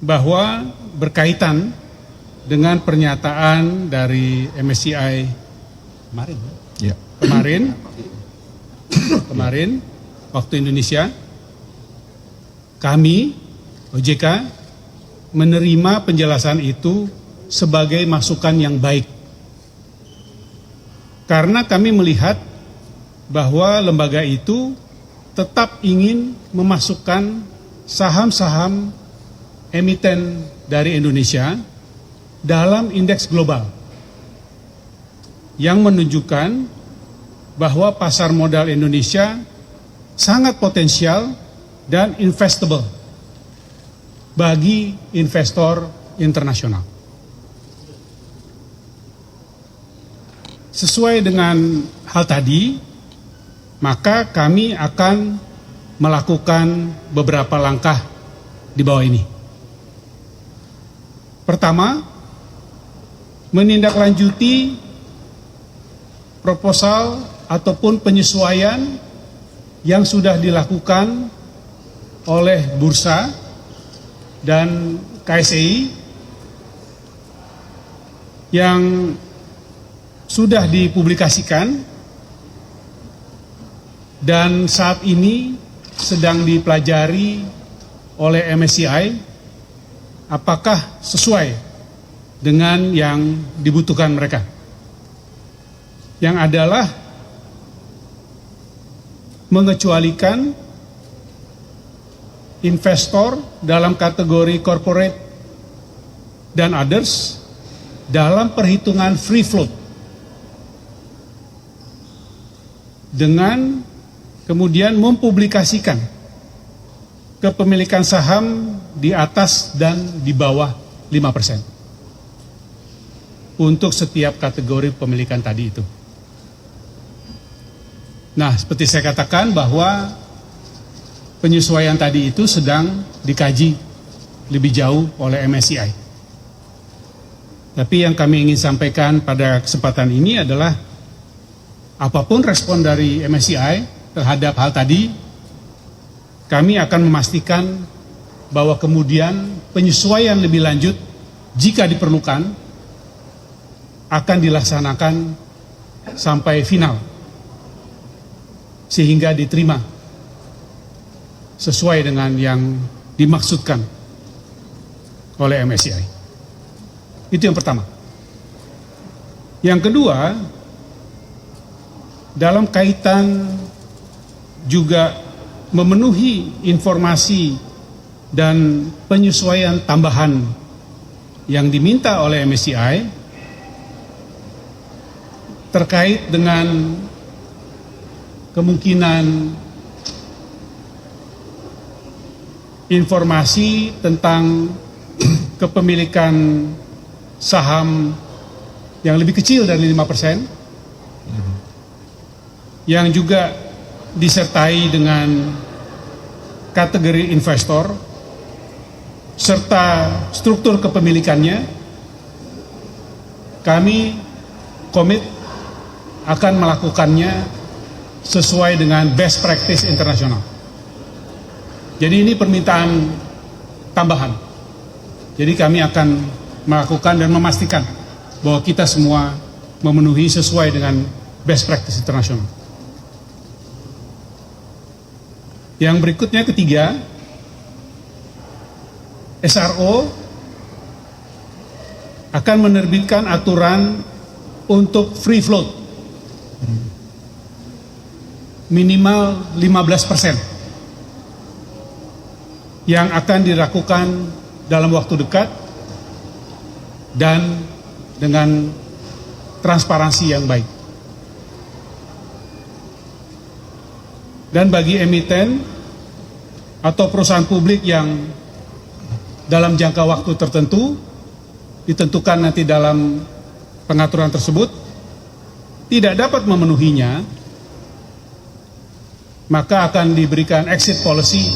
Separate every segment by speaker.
Speaker 1: bahwa berkaitan dengan pernyataan dari MSCI kemarin waktu Indonesia, kami OJK menerima penjelasan itu sebagai masukan yang baik, karena kami melihat bahwa lembaga itu tetap ingin memasukkan saham-saham emiten dari Indonesia dalam indeks global yang menunjukkan bahwa pasar modal Indonesia sangat potensial dan investable bagi investor internasional. Sesuai dengan hal tadi, maka kami akan melakukan beberapa langkah di bawah ini. Pertama, menindaklanjuti proposal ataupun penyesuaian yang sudah dilakukan oleh Bursa dan KSEI yang sudah dipublikasikan dan saat ini sedang dipelajari oleh MSCI apakah sesuai dengan yang dibutuhkan mereka, yang adalah mengecualikan investor dalam kategori corporate dan others dalam perhitungan free float, dengan kemudian mempublikasikan kepemilikan saham di atas dan di bawah 5% untuk setiap kategori pemilikan tadi itu. Nah, seperti saya katakan bahwa penyesuaian tadi itu sedang dikaji lebih jauh oleh MSCI. Tapi yang kami ingin sampaikan pada kesempatan ini adalah apapun respon dari MSCI terhadap hal tadi, kami akan memastikan bahwa kemudian penyesuaian lebih lanjut jika diperlukan akan dilaksanakan sampai final sehingga diterima sesuai dengan yang dimaksudkan oleh MSCI. Itu yang pertama. Yang kedua, dalam kaitan juga memenuhi informasi dan penyesuaian tambahan yang diminta oleh MSCI terkait dengan kemungkinan informasi tentang kepemilikan saham yang lebih kecil dari 5%, yang juga disertai dengan kategori investor serta struktur kepemilikannya, kami komit akan melakukannya sesuai dengan best practice internasional. Jadi ini permintaan tambahan. Jadi kami akan melakukan dan memastikan bahwa kita semua memenuhi sesuai dengan best practice internasional. Yang berikutnya, ketiga, SRO akan menerbitkan aturan untuk free float minimal 15% yang akan dilakukan dalam waktu dekat dan dengan transparansi yang baik. Dan bagi emiten atau perusahaan publik yang dalam jangka waktu tertentu ditentukan nanti dalam pengaturan tersebut tidak dapat memenuhinya, maka akan diberikan exit policy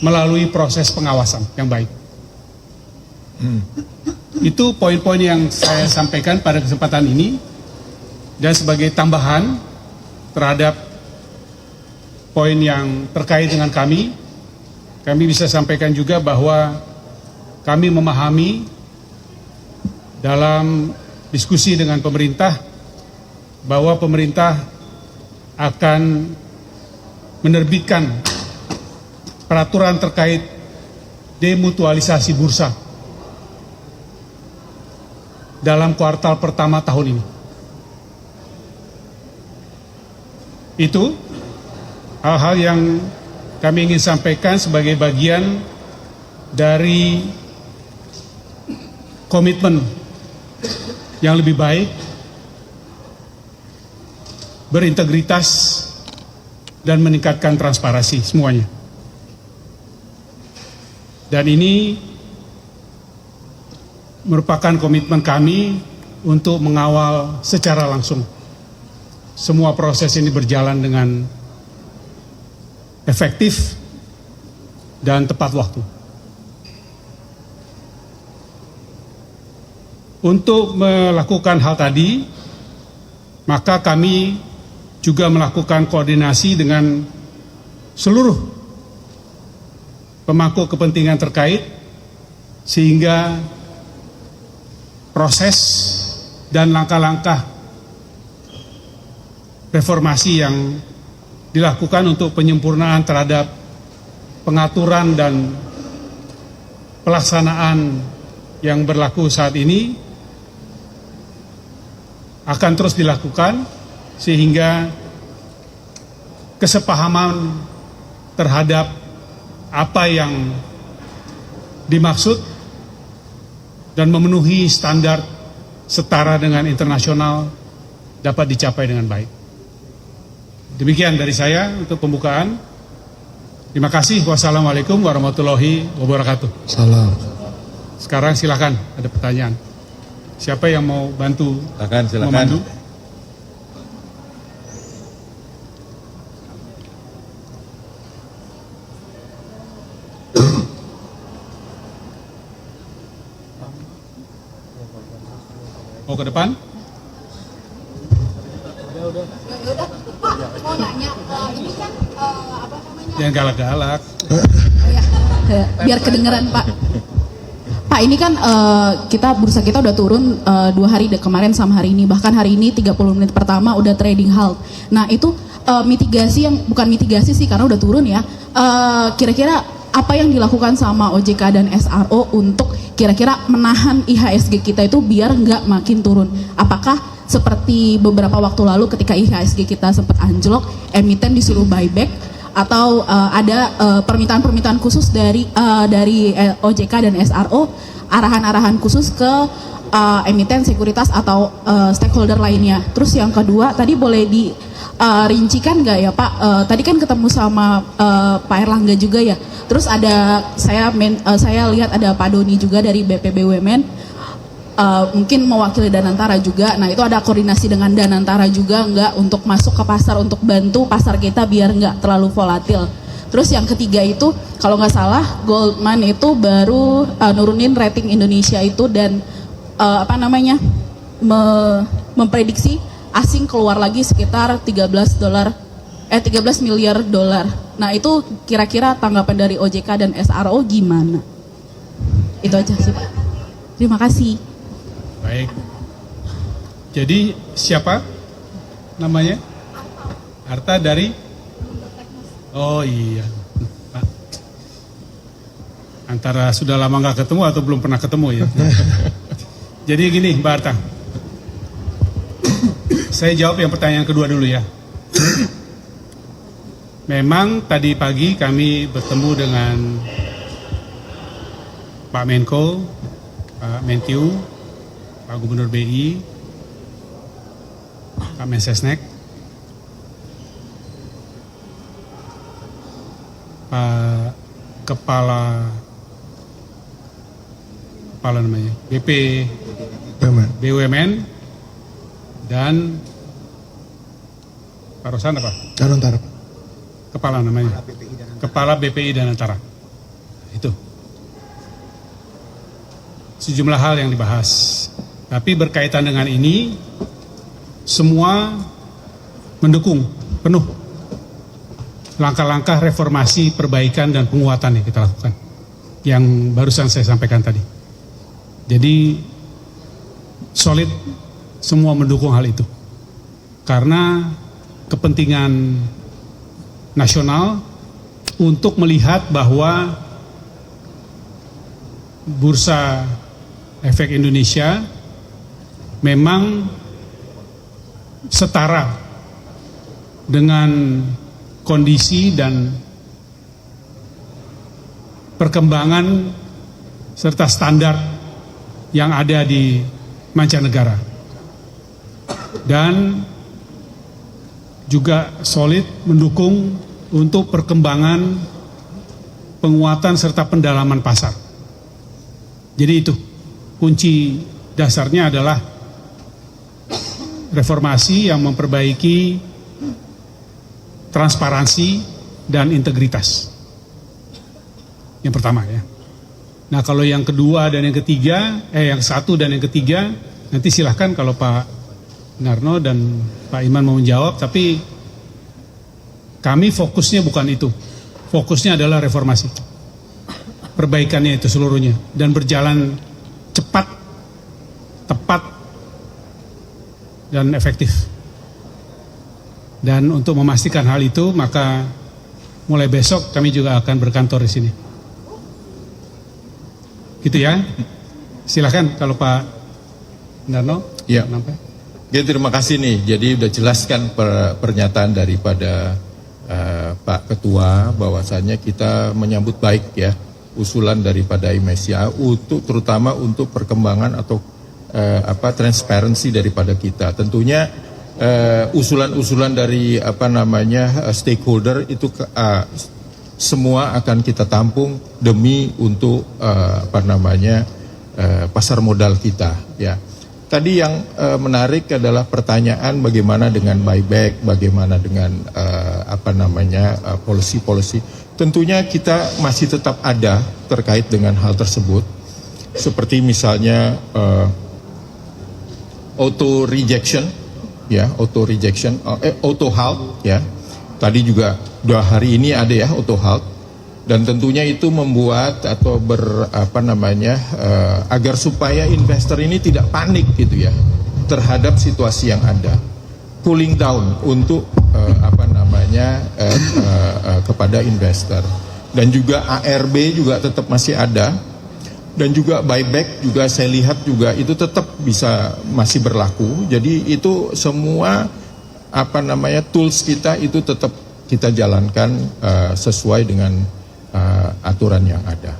Speaker 1: melalui proses pengawasan yang baik. Itu poin-poin yang saya sampaikan pada kesempatan ini, dan sebagai tambahan terhadap poin yang terkait dengan kami bisa sampaikan juga bahwa kami memahami dalam diskusi dengan pemerintah bahwa pemerintah akan menerbitkan peraturan terkait demutualisasi bursa dalam kuartal pertama tahun ini. Itu hal-hal yang kami ingin sampaikan sebagai bagian dari komitmen yang lebih baik, berintegritas, dan meningkatkan transparansi semuanya. Dan ini merupakan komitmen kami untuk mengawal secara langsung semua proses ini berjalan dengan efektif dan tepat waktu. Untuk melakukan hal tadi, maka kami juga melakukan koordinasi dengan seluruh pemangku kepentingan terkait, sehingga proses dan langkah-langkah reformasi yang dilakukan untuk penyempurnaan terhadap pengaturan dan pelaksanaan yang berlaku saat ini akan terus dilakukan, sehingga kesepahaman terhadap apa yang dimaksud dan memenuhi standar setara dengan internasional dapat dicapai dengan baik. Demikian dari saya untuk pembukaan. Terima kasih. Wassalamualaikum warahmatullahi wabarakatuh.
Speaker 2: Salam.
Speaker 1: Sekarang silakan, ada pertanyaan. Siapa yang mau bantu?
Speaker 3: Silakan.
Speaker 1: Memandu? Mau ke depan?
Speaker 4: Mau nanya, ini kan apa namanya?
Speaker 1: Jangan galak-galak.
Speaker 4: Biar kedengeran Pak. Pak, ini kan bursa kita udah turun 2 hari kemarin sama hari ini. Bahkan hari ini 30 menit pertama udah trading halt. Nah itu mitigasi yang, bukan mitigasi sih karena udah turun ya. Kira-kira apa yang dilakukan sama OJK dan SRO untuk kira-kira menahan IHSG kita itu biar nggak makin turun? Apakah seperti beberapa waktu lalu ketika IHSG kita sempat anjlok, emiten disuruh buyback, atau ada permintaan-permintaan khusus dari OJK dan SRO, arahan-arahan khusus ke emiten, sekuritas, atau stakeholder lainnya? Terus yang kedua, tadi boleh dirincikan nggak ya Pak? Tadi kan ketemu sama Pak Erlangga juga ya. Terus ada saya lihat ada Pak Doni juga dari BPBUMN, mungkin mewakili Danantara juga. Nah itu ada koordinasi dengan Danantara juga nggak untuk masuk ke pasar untuk bantu pasar kita biar nggak terlalu volatil. Terus yang ketiga itu kalau nggak salah Goldman itu baru nurunin rating Indonesia itu dan memprediksi asing keluar lagi sekitar 13 miliar dolar. Nah itu kira-kira tanggapan dari OJK dan SRO gimana? Itu aja sih Pak. Terima kasih.
Speaker 1: Baik. Jadi siapa namanya? Arta dari? Oh iya. Pak. Antara sudah lama nggak ketemu atau belum pernah ketemu ya. Jadi gini Mbak Arta. Saya jawab yang pertanyaan kedua dulu ya. Memang tadi pagi kami bertemu dengan Pak Menko, Pak Menkyu, Pak Gubernur BI, Pak Mensesnek, Pak Kepala namanya BUMN, dan Pak Rosan apa?
Speaker 2: Danantara.
Speaker 1: Kepala namanya. Kepala BPI Danantara. Itu. Sejumlah hal yang dibahas. Tapi berkaitan dengan ini, semua mendukung penuh langkah-langkah reformasi, perbaikan, dan penguatan yang kita lakukan. yang barusan saya sampaikan tadi. Jadi solid semua mendukung hal itu. Karena kepentingan nasional untuk melihat bahwa Bursa Efek Indonesia memang setara dengan kondisi dan perkembangan serta standar yang ada di mancanegara, dan juga solid mendukung untuk perkembangan penguatan serta pendalaman pasar. Jadi itu kunci dasarnya adalah reformasi yang memperbaiki transparansi dan integritas. Yang pertama ya. Nah kalau yang kedua dan yang ketiga, yang satu dan yang ketiga, nanti silahkan kalau Pak Narno dan Pak Iman mau menjawab, tapi kami fokusnya bukan itu. Fokusnya adalah reformasi. Perbaikannya itu seluruhnya. Dan berjalan cepat, tepat, dan efektif. Dan untuk memastikan hal itu, maka mulai besok kami juga akan berkantor di sini. Gitu ya. Silakan kalau Pak Narno.
Speaker 2: Ya. Ya, terima kasih nih. Jadi udah jelaskan pernyataan daripada Pak Ketua bahwasannya kita menyambut baik ya usulan daripada MSCI untuk terutama untuk perkembangan atau transparansi daripada kita. Tentunya usulan-usulan dari stakeholder itu semua akan kita tampung demi untuk pasar modal kita ya. Tadi yang menarik adalah pertanyaan bagaimana dengan buyback, bagaimana dengan policy-policy. Tentunya kita masih tetap ada terkait dengan hal tersebut. Seperti misalnya auto rejection, ya, auto halt, ya. Tadi juga 2 hari ini ada ya auto halt. Dan tentunya itu membuat atau agar supaya investor ini tidak panik gitu ya terhadap situasi yang ada, cooling down untuk kepada investor, dan juga ARB juga tetap masih ada, dan juga buyback juga saya lihat juga itu tetap masih berlaku. Jadi itu semua tools kita itu tetap kita jalankan sesuai dengan aturan yang ada.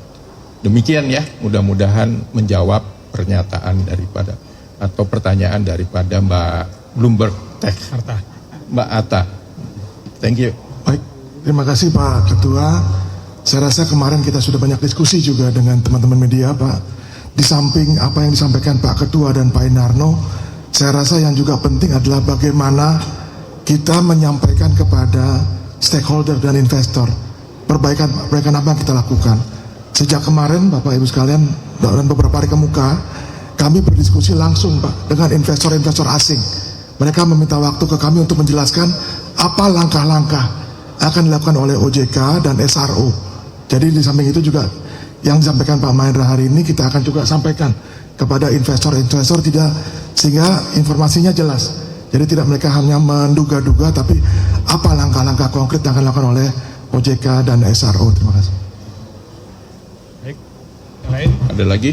Speaker 2: Demikian ya, mudah-mudahan menjawab pernyataan daripada atau pertanyaan daripada Mbak Bloomberg Tech, Mbak Atta. Thank you.
Speaker 3: Baik, terima kasih Pak Ketua. Saya rasa kemarin kita sudah banyak diskusi juga dengan teman-teman media Pak. Di samping apa yang disampaikan Pak Ketua dan Pak Narno, saya rasa yang juga penting adalah bagaimana kita menyampaikan kepada stakeholder dan investor perbaikan apa yang kita lakukan. Sejak kemarin Bapak Ibu sekalian dan beberapa hari kemuka, kami berdiskusi langsung Pak dengan investor-investor asing. Mereka meminta waktu ke kami untuk menjelaskan apa langkah-langkah akan dilakukan oleh OJK dan SRO. Jadi di samping itu juga yang disampaikan Pak Mahendra hari ini kita akan juga sampaikan kepada investor-investor tidak, sehingga informasinya jelas. Jadi tidak mereka hanya menduga-duga, tapi apa langkah-langkah konkret yang akan dilakukan oleh OJK dan SRO. Terima kasih.
Speaker 1: Baik. Yang lain?
Speaker 2: Ada lagi?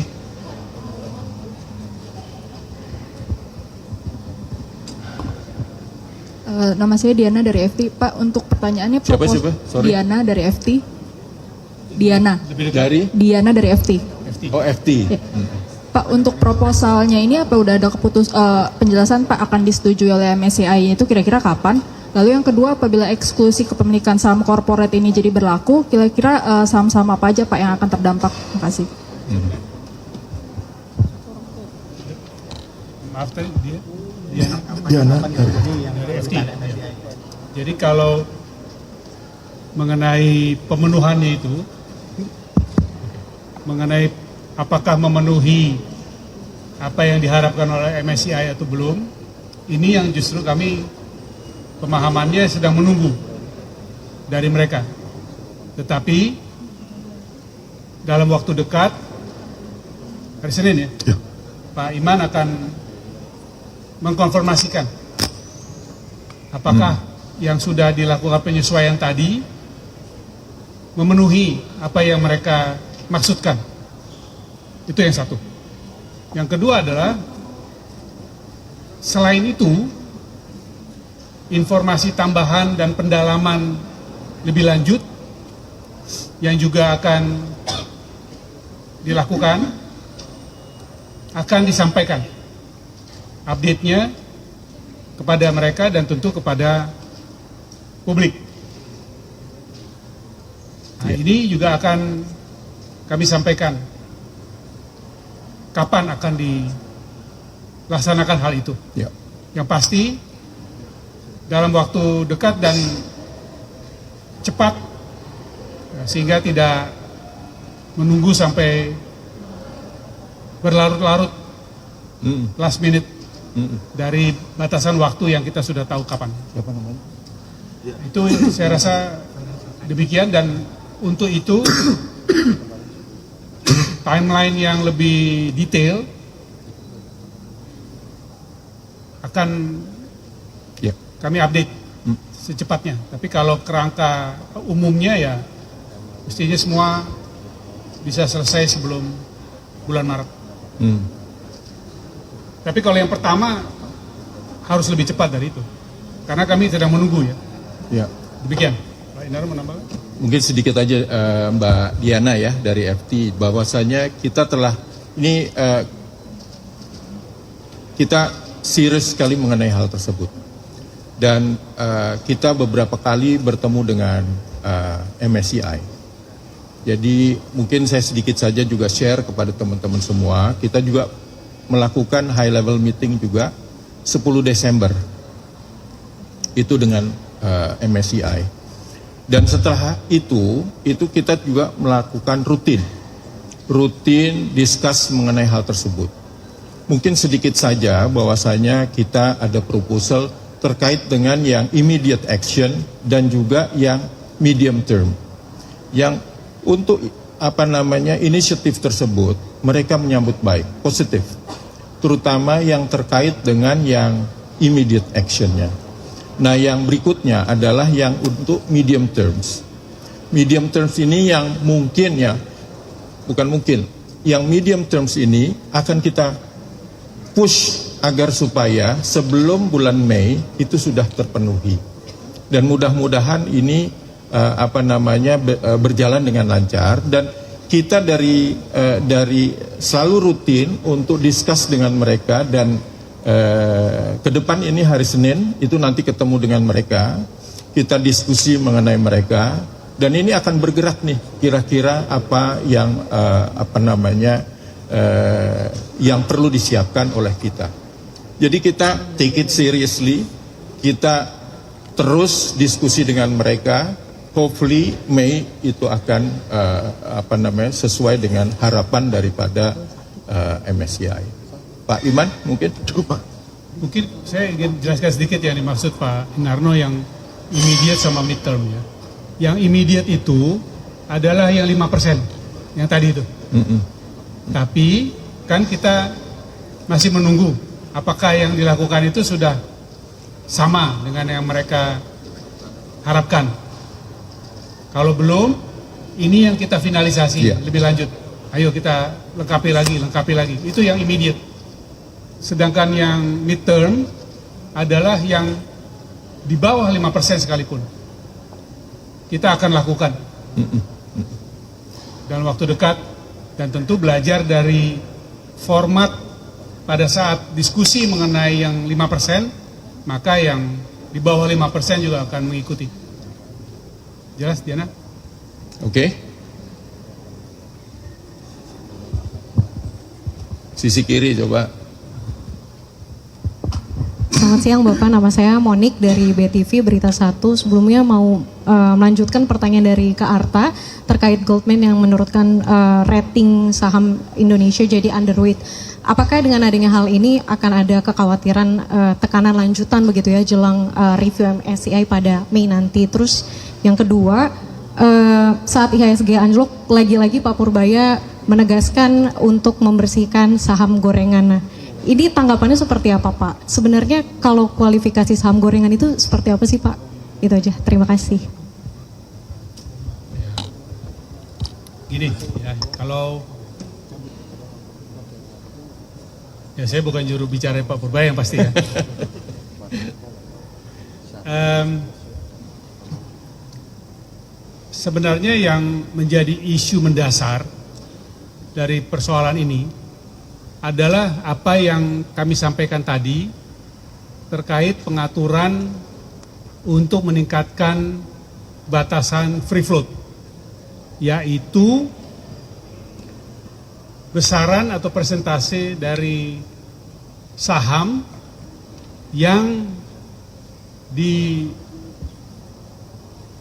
Speaker 5: Nama saya Diana dari FT. Pak, untuk pertanyaannya
Speaker 2: Siapa? Sorry.
Speaker 5: Diana dari FT. Diana dari FT.
Speaker 2: Oh, FT.
Speaker 5: Ya. Pak, untuk proposalnya ini apa udah ada penjelasan Pak akan disetujui oleh MSCI itu kira-kira kapan? Lalu yang kedua, apabila eksklusi kepemilikan saham korporat ini jadi berlaku, kira-kira saham-saham apa aja Pak yang akan terdampak? Terima kasih.
Speaker 1: Maaf tadi
Speaker 3: Diana
Speaker 1: dari FT. Jadi kalau mengenai pemenuhannya itu, mengenai apakah memenuhi apa yang diharapkan oleh MSCI atau belum, ini yang justru kami pemahamannya sedang menunggu dari mereka. Tetapi dalam waktu dekat, hari Senin ya,
Speaker 3: Ya.
Speaker 1: Pak Iman akan mengkonfirmasikan apakah yang sudah dilakukan penyesuaian tadi memenuhi apa yang mereka maksudkan. Itu yang satu. Yang kedua adalah, selain itu, informasi tambahan dan pendalaman lebih lanjut yang juga akan dilakukan, akan disampaikan update-nya kepada mereka dan tentu kepada publik. Nah, ini juga akan kami sampaikan kapan akan dilaksanakan hal itu.
Speaker 2: Ya.
Speaker 1: Yang pasti dalam waktu dekat dan cepat, sehingga tidak menunggu sampai berlarut-larut last minute dari batasan waktu yang kita sudah tahu kapan.
Speaker 2: Siapa namanya?
Speaker 1: Itu saya rasa demikian, dan untuk itu timeline yang lebih detail akan
Speaker 2: Ya.
Speaker 1: kami update secepatnya. Tapi kalau kerangka umumnya ya mestinya semua bisa selesai sebelum bulan Maret. Tapi kalau yang pertama harus lebih cepat dari itu, karena kami sedang menunggu ya.
Speaker 2: Ya.
Speaker 1: Demikian. Pak Inara mau nambah?
Speaker 2: Mungkin sedikit aja Mbak Diana ya dari FT, bahwasanya kita telah ini kita serius sekali mengenai hal tersebut, dan kita beberapa kali bertemu dengan MSCI. Jadi mungkin saya sedikit saja juga share kepada teman-teman semua. Kita juga melakukan high level meeting juga 10 Desember itu dengan MSCI. Dan setelah itu kita juga melakukan rutin discuss mengenai hal tersebut. Mungkin sedikit saja bahwasanya kita ada proposal terkait dengan yang immediate action dan juga yang medium term. Yang untuk inisiatif tersebut mereka menyambut baik, positif. Terutama yang terkait dengan yang immediate actionnya. Nah, yang berikutnya adalah yang untuk medium terms. Medium terms ini yang mungkin ya, bukan mungkin, yang medium terms ini akan kita push agar supaya sebelum bulan Mei itu sudah terpenuhi. Dan mudah-mudahan ini berjalan dengan lancar, dan kita dari selalu rutin untuk discuss dengan mereka, dan ke depan ini hari Senin itu nanti ketemu dengan mereka, kita diskusi mengenai mereka, dan ini akan bergerak nih kira-kira apa yang yang perlu disiapkan oleh kita. Jadi kita take it seriously, kita terus diskusi dengan mereka. Hopefully Mei itu akan sesuai dengan harapan daripada MSCI. Pak Iman mungkin?
Speaker 3: Cukup Pak.
Speaker 1: Mungkin saya ingin jelaskan sedikit yang dimaksud Pak Inarno yang immediate sama midterm ya. Yang immediate itu adalah yang 5% yang tadi itu. Tapi kan kita masih menunggu apakah yang dilakukan itu sudah sama dengan yang mereka harapkan. Kalau belum, ini yang kita finalisasi lebih lanjut. Ayo kita lengkapi lagi. Itu yang immediate. Sedangkan yang midterm adalah yang di bawah 5% sekalipun. Kita akan lakukan dalam waktu dekat, dan tentu belajar dari format pada saat diskusi mengenai yang 5%, maka yang di bawah 5% juga akan mengikuti. Jelas, Diana?
Speaker 2: Oke. Sisi kiri coba.
Speaker 6: Selamat siang Bapak, nama saya Monik dari BTV Berita 1. Sebelumnya mau melanjutkan pertanyaan dari Kak Arta terkait Goldman yang menurutkan rating saham Indonesia jadi underweight. Apakah dengan adanya hal ini akan ada kekhawatiran tekanan lanjutan begitu ya jelang review MSCI pada Mei nanti? Terus yang kedua, saat IHSG anjlok, lagi-lagi Pak Purbaya menegaskan untuk membersihkan saham gorengan. Nah, ini tanggapannya seperti apa Pak? Sebenarnya kalau kualifikasi saham gorengan itu seperti apa sih Pak? Itu aja, terima kasih.
Speaker 1: Gini ya, kalau ya saya bukan juru bicara Pak Purbaya yang pasti ya. Sebenarnya yang menjadi isu mendasar dari persoalan ini adalah apa yang kami sampaikan tadi terkait pengaturan untuk meningkatkan batasan free float, yaitu besaran atau persentase dari saham yang di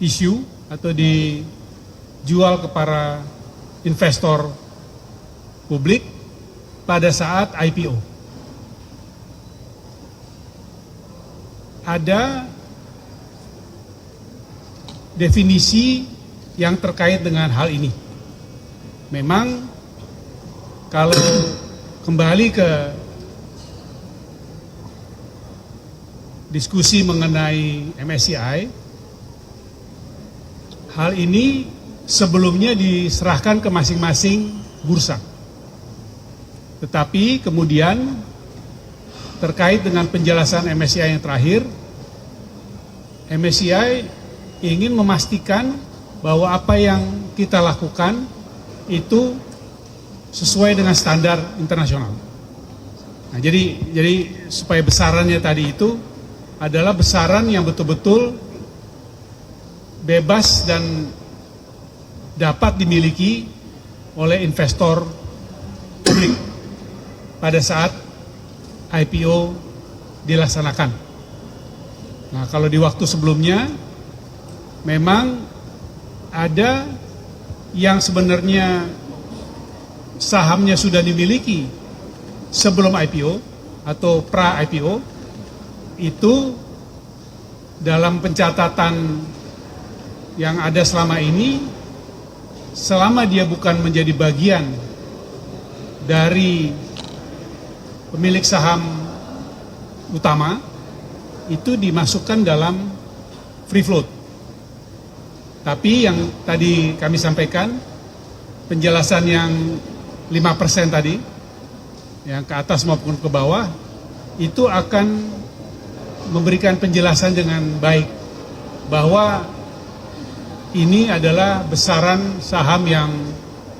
Speaker 1: issue atau dijual kepada investor publik pada saat IPO. Ada definisi yang terkait dengan hal ini. Memang kalau kembali ke diskusi mengenai MSCI, hal ini sebelumnya diserahkan ke masing-masing bursa. Tetapi kemudian terkait dengan penjelasan MSCI yang terakhir, MSCI ingin memastikan bahwa apa yang kita lakukan itu sesuai dengan standar internasional. Nah, jadi supaya besarannya tadi itu adalah besaran yang betul-betul bebas dan dapat dimiliki oleh investor publik pada saat IPO dilaksanakan. Nah, kalau di waktu sebelumnya memang ada yang sebenarnya sahamnya sudah dimiliki sebelum IPO atau pra-IPO, itu dalam pencatatan yang ada selama ini, selama dia bukan menjadi bagian dari pemilik saham utama, itu dimasukkan dalam free float. Tapi yang tadi kami sampaikan, penjelasan yang 5% tadi, yang ke atas maupun ke bawah, itu akan memberikan penjelasan dengan baik bahwa ini adalah besaran saham yang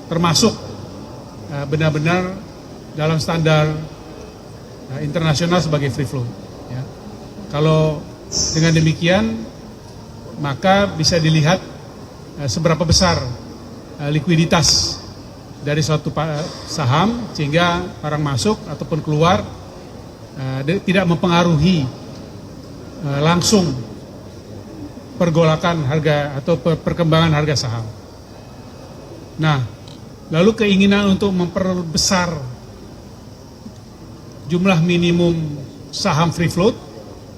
Speaker 1: termasuk benar-benar dalam standar internasional sebagai free float. Ya. Kalau dengan demikian, maka bisa dilihat seberapa besar likuiditas dari suatu saham sehingga barang masuk ataupun keluar tidak mempengaruhi langsung pergolakan harga atau perkembangan harga saham. Nah, lalu keinginan untuk memperbesar jumlah minimum saham free float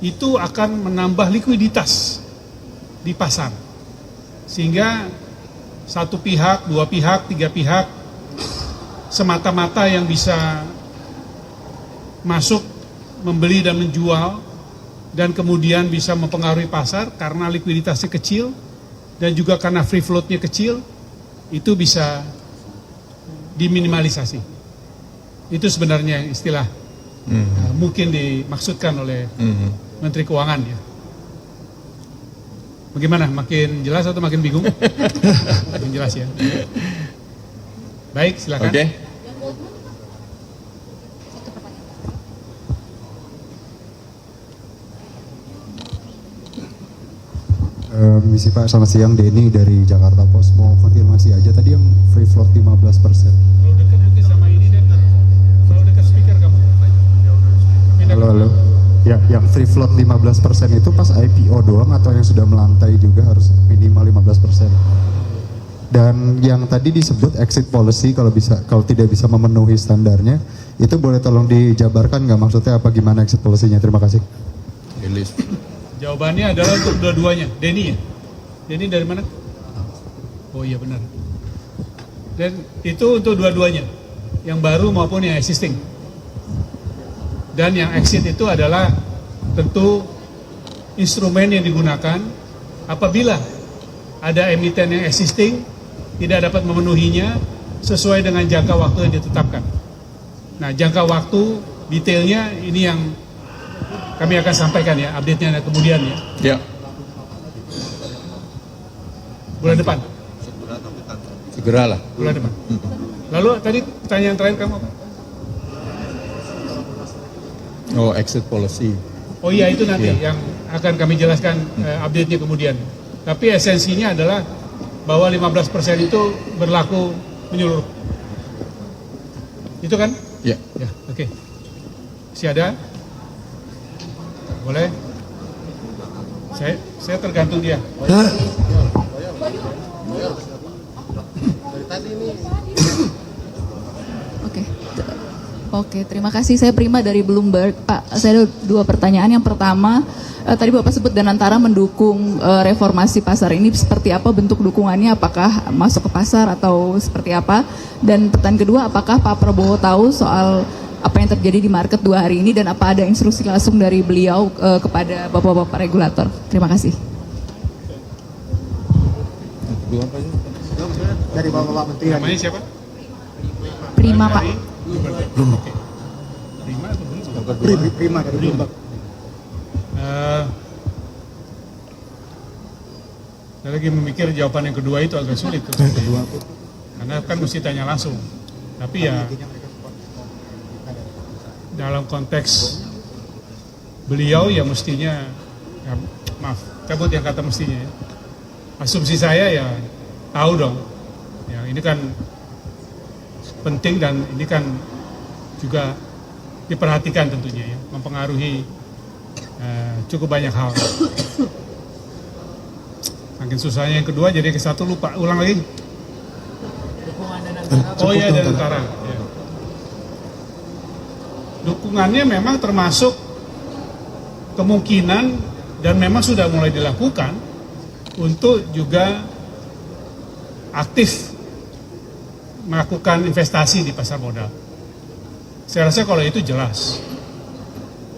Speaker 1: itu akan menambah likuiditas di pasar. Sehingga satu pihak, dua pihak, tiga pihak semata-mata yang bisa masuk membeli dan menjual dan kemudian bisa mempengaruhi pasar karena likuiditasnya kecil dan juga karena free floatnya kecil, itu bisa diminimalisasi. Itu sebenarnya istilah mungkin dimaksudkan oleh Menteri Keuangan ya. Bagaimana? Makin jelas atau makin bingung? Makin jelas ya. Baik, silakan.
Speaker 2: Oke.
Speaker 7: Misi Pak, selamat siang, Denny dari Jakarta Post. Mau konfirmasi aja tadi yang free float 15%.
Speaker 1: Kalau dekat mungkin sama ini deh. Kalau dekat speaker kamu.
Speaker 7: Halo. Ya, yang free float 15% itu pas IPO doang atau yang sudah melantai juga harus minimal 15%? Dan yang tadi disebut exit policy kalau tidak bisa memenuhi standarnya, itu boleh tolong dijabarkan nggak, maksudnya apa, gimana exit policy-nya? Terima kasih.
Speaker 1: Jawabannya adalah untuk dua-duanya. Denny ya? Denny dari mana? Oh iya benar. Dan itu untuk dua-duanya, yang baru maupun yang existing. Dan yang exit itu adalah tentu instrumen yang digunakan apabila ada emiten yang existing tidak dapat memenuhinya sesuai dengan jangka waktu yang ditetapkan. Nah, jangka waktu detailnya ini yang kami akan sampaikan ya, update-nya kemudian ya.
Speaker 2: Ya.
Speaker 1: Bulan depan.
Speaker 2: Segeralah.
Speaker 1: Bulan depan. Lalu tadi pertanyaan terakhir kamu apa?
Speaker 2: Oh, exit policy.
Speaker 1: Oh iya itu nanti yang akan kami jelaskan update-nya kemudian. Tapi esensinya adalah bahwa 15% itu berlaku menyeluruh. Itu kan?
Speaker 2: Ya.
Speaker 1: Ya, oke. Masih ada? Boleh? Saya tergantung dia.
Speaker 3: Ya,
Speaker 4: Oke. Oke, terima kasih. Saya Prima dari Bloomberg. Pak, saya ada dua pertanyaan. Yang pertama, tadi Bapak sebut Danantara mendukung reformasi pasar ini seperti apa bentuk dukungannya? Apakah masuk ke pasar atau seperti apa? Dan pertanyaan kedua, apakah Pak Prabowo tahu soal apa yang terjadi di market 2 hari ini dan apa ada instruksi langsung dari beliau kepada Bapak-Bapak regulator? Terima kasih.
Speaker 7: Dari Bapak Menteri.
Speaker 1: Namanya siapa?
Speaker 4: Prima, Pak.
Speaker 1: Oke. Prima atau belum?
Speaker 7: Prima dari Bloomberg.
Speaker 1: Saya lagi memikir jawaban yang kedua itu agak sulit tuh. Karena kan mesti tanya langsung. Tapi ya dalam konteks beliau ya mestinya ya, maaf, cabut yang kata mestinya ya. Asumsi saya ya tahu dong. Ya ini kan penting dan ini kan juga diperhatikan tentunya ya, mempengaruhi cukup banyak hal. Makin susahnya yang kedua jadi ke satu lupa, ulang lagi. Oh iya Danantara. Ya. Dukungannya memang termasuk kemungkinan dan memang sudah mulai dilakukan untuk juga aktif melakukan investasi di pasar modal. Saya rasa kalau itu jelas.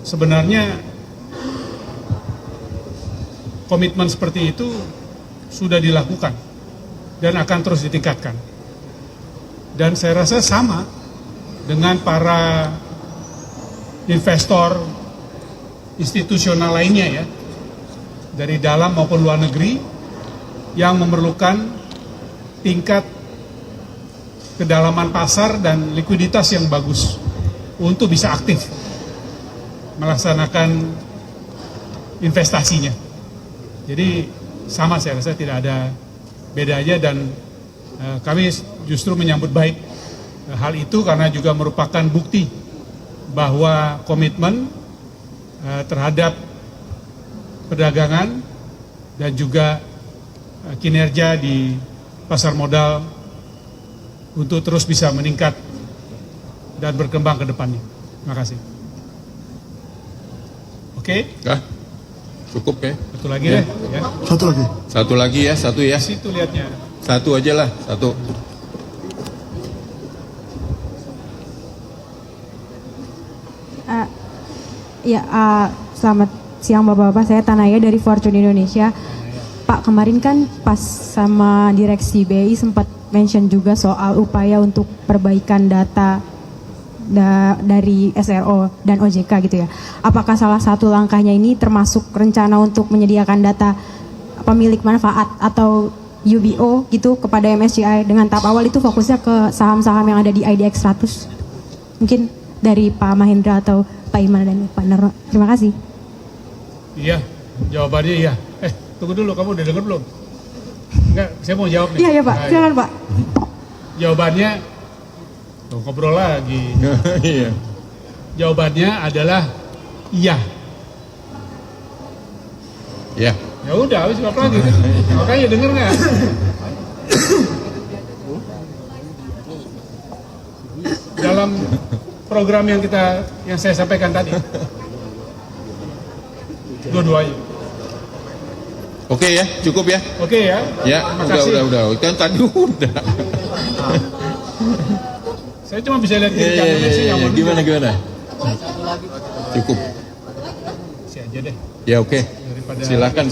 Speaker 1: Sebenarnya komitmen seperti itu sudah dilakukan dan akan terus ditingkatkan. Dan saya rasa sama dengan para investor institusional lainnya ya, dari dalam maupun luar negeri yang memerlukan tingkat kedalaman pasar dan likuiditas yang bagus untuk bisa aktif melaksanakan investasinya. Jadi sama, saya rasa tidak ada bedanya dan kami justru menyambut baik hal itu karena juga merupakan bukti bahwa komitmen terhadap perdagangan dan juga kinerja di pasar modal untuk terus bisa meningkat dan berkembang ke depannya. Terima kasih. Oke?
Speaker 2: Kah? Cukup ya?
Speaker 1: Satu lagi deh. Ya.
Speaker 3: satu lagi.
Speaker 2: Satu lagi ya, satu ya.
Speaker 1: Di situ lihatnya.
Speaker 2: Satu aja lah, satu.
Speaker 8: Selamat siang Bapak-Bapak, saya Tanaya dari Fortune Indonesia. Pak, kemarin kan pas sama direksi BI sempat mention juga soal upaya untuk perbaikan data dari SRO dan OJK gitu ya. Apakah salah satu langkahnya ini termasuk rencana untuk menyediakan data pemilik manfaat atau UBO gitu kepada MSCI dengan tahap awal itu fokusnya ke saham-saham yang ada di IDX 100? Mungkin dari Pak Mahendra atau Pak Iman dan Pak Narno. Terima kasih.
Speaker 1: Iya, jawabannya iya. Tunggu dulu, kamu udah dengar belum? Enggak, saya mau jawab nih.
Speaker 8: Iya ya Pak, silakan Pak.
Speaker 1: Jawabannya, tuh, ngobrol lagi.
Speaker 2: Iya.
Speaker 1: Jawabannya adalah iya.
Speaker 2: Ya.
Speaker 1: Ya udah, habis apa lagi? Makanya denger nggak? Dalam program yang saya sampaikan tadi, dua-duanya.
Speaker 2: Oke ya, cukup ya.
Speaker 1: Oke ya.
Speaker 2: Ya,
Speaker 1: Terima kasih.
Speaker 2: udah. Kan tadi udah.
Speaker 1: Saya cuma bisa lihat kiri kanannya sih. nggak mau
Speaker 2: Gimana? Cukup.
Speaker 1: Isi aja deh.
Speaker 2: Ya oke. Silakan.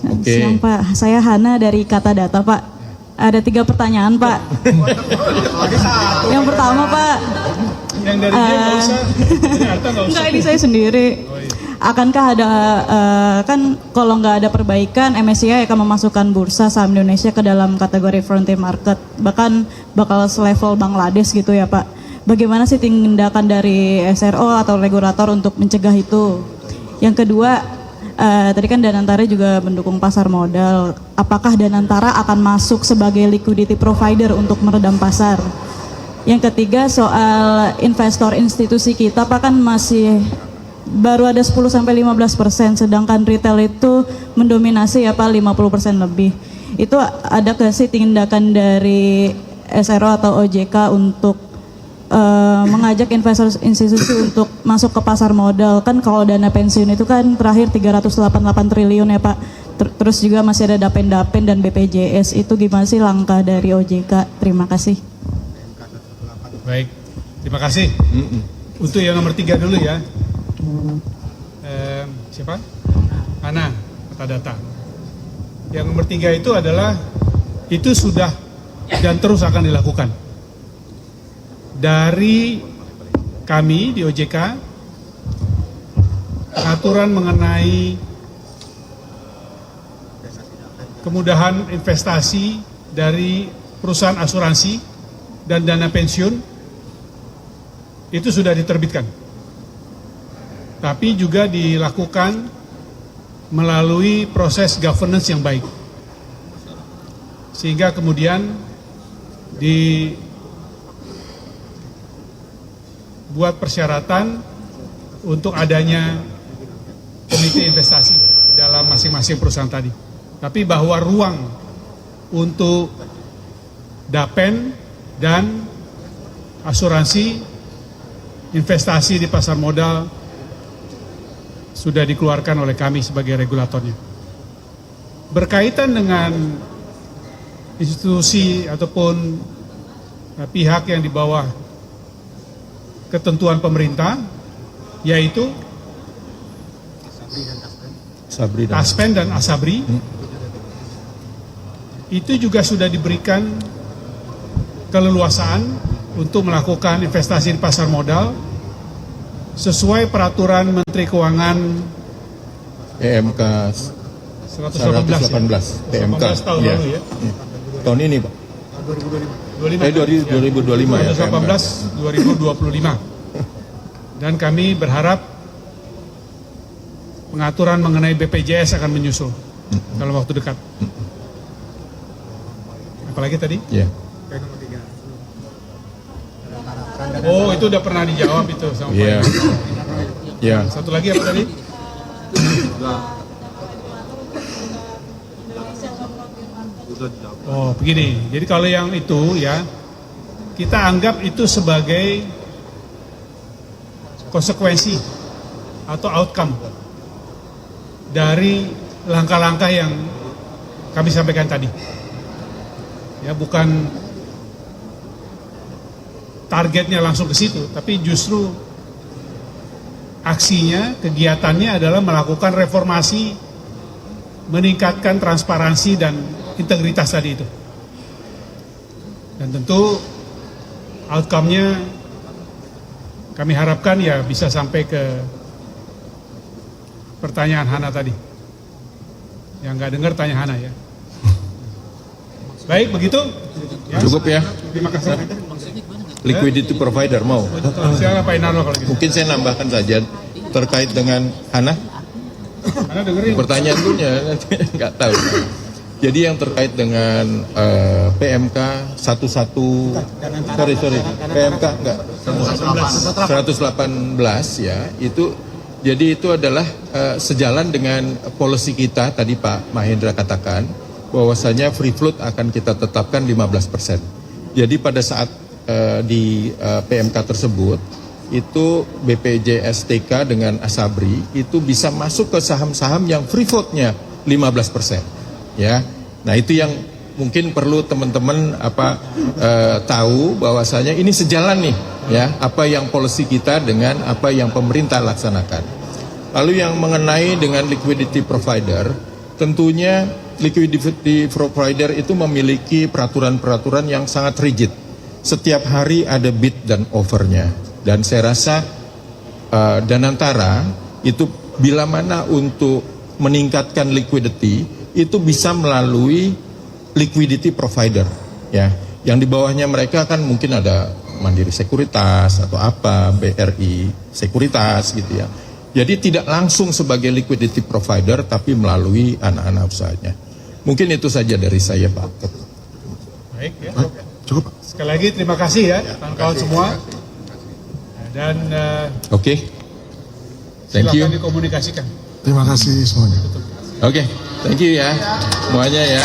Speaker 2: Oke.
Speaker 9: Siang Pak, saya Hana dari Kata Data Pak. Ada 3 pertanyaan Pak. Yang pertama Pak,
Speaker 1: Yang dari dia nggak usah. Ini Arta nggak usah.
Speaker 9: enggak ini saya sendiri. Akankah ada kan kalau nggak ada perbaikan MSCI akan memasukkan bursa saham Indonesia ke dalam kategori frontier market, bahkan bakal selevel Bangladesh gitu ya Pak. Bagaimana sih tindakan dari SRO atau regulator untuk mencegah itu? Yang kedua, tadi kan Danantara juga mendukung pasar modal. Apakah Danantara akan masuk sebagai liquidity provider untuk meredam pasar? Yang ketiga soal investor institusi kita Pak, kan masih baru ada 10-15%, sedangkan retail itu mendominasi ya Pak 50% lebih. Itu ada nggak sih tindakan dari SRO atau OJK untuk mengajak investor institusi untuk masuk ke pasar modal? Kan kalau dana pensiun itu kan terakhir 388 triliun ya Pak. Terus juga masih ada Dapen dan BPJS. Itu gimana sih langkah dari OJK? Terima kasih.
Speaker 1: Baik, terima kasih. Untuk yang nomor 3 dulu ya. Siapa? Hana, Kata Data. Yang nomor 3 itu adalah, itu sudah dan terus akan dilakukan. Dari kami di OJK, aturan mengenai kemudahan investasi dari perusahaan asuransi dan dana pensiun itu sudah diterbitkan. Tapi juga dilakukan melalui proses governance yang baik. Sehingga kemudian dibuat persyaratan untuk adanya komite investasi dalam masing-masing perusahaan tadi. Tapi bahwa ruang untuk Dapen dan asuransi investasi di pasar modal sudah dikeluarkan oleh kami sebagai regulatornya. Berkaitan dengan institusi ataupun pihak yang di bawah ketentuan pemerintah, yaitu Taspen dan Asabri, itu juga sudah diberikan keleluasaan untuk melakukan investasi di pasar modal sesuai peraturan Menteri Keuangan
Speaker 2: PMK
Speaker 1: 118
Speaker 2: PMK
Speaker 1: tahun lalu ya.
Speaker 2: Tahun ini Pak. 2025 ya.
Speaker 1: 2025. Dan kami berharap pengaturan mengenai BPJS akan menyusul dalam waktu dekat. Apalagi tadi?
Speaker 2: Ya.
Speaker 1: Oh, itu udah pernah dijawab itu sama Pak.
Speaker 2: Iya. Ya.
Speaker 1: Satu lagi apa tadi? Oh, begini. Jadi kalau yang itu ya, kita anggap itu sebagai konsekuensi atau outcome dari langkah-langkah yang kami sampaikan tadi. Ya, bukan targetnya langsung ke situ, tapi justru aksinya, kegiatannya adalah melakukan reformasi, meningkatkan transparansi dan integritas tadi itu. Dan tentu outcome-nya kami harapkan ya bisa sampai ke pertanyaan Hana tadi. Yang nggak dengar tanya Hana ya. Baik, begitu? Ya.
Speaker 2: Cukup ya.
Speaker 1: Terima kasih.
Speaker 2: Liquidity provider mau.
Speaker 1: Silakan Pak Inarno kalau gitu.
Speaker 2: Mungkin saya nambahkan saja terkait dengan Hana.
Speaker 1: Hana dengerin.
Speaker 2: Pertanyaan dulunya nggak tahu. Jadi yang terkait dengan PMK 11 PMK enggak 118 ya, itu jadi itu adalah sejalan dengan policy kita tadi Pak Mahendra katakan bahwasanya free float akan kita tetapkan 15%. Jadi pada saat di PMK tersebut itu BPJ STK dengan Asabri itu bisa masuk ke saham-saham yang free float-nya 15%. Ya. Nah, itu yang mungkin perlu teman-teman tahu bahwasanya ini sejalan nih ya, apa yang policy kita dengan apa yang pemerintah laksanakan. Lalu yang mengenai dengan liquidity provider, tentunya liquidity provider itu memiliki peraturan-peraturan yang sangat rigid. Setiap hari ada bid dan offernya. Dan saya rasa Danantara itu bila mana untuk meningkatkan liquidity itu bisa melalui liquidity provider, ya. Yang di bawahnya mereka kan mungkin ada Mandiri Sekuritas atau apa, BRI Sekuritas gitu ya. Jadi tidak langsung sebagai liquidity provider tapi melalui anak-anak usahanya. Mungkin itu saja dari saya, Pak.
Speaker 1: Baik ya.
Speaker 3: Cukup Pak.
Speaker 1: Sekali lagi terima kasih ya kawan-kawan semua. Dan
Speaker 2: Oke. Thank you.
Speaker 1: silakan dikomunikasikan.
Speaker 3: Terima kasih semuanya.
Speaker 2: Oke. Thank you ya. Semuanya ya.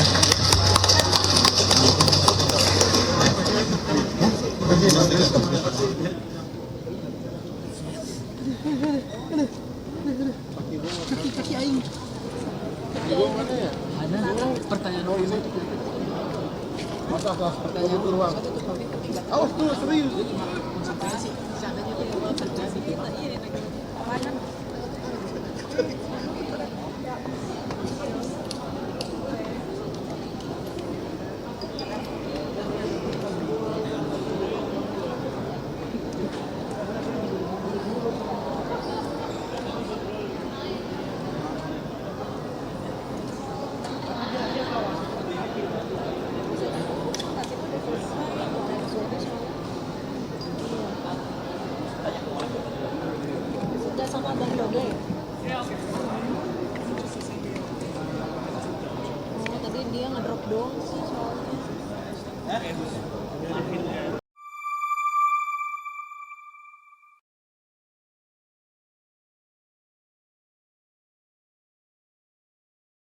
Speaker 10: Tadi dia ngedrop doang sih soalnya.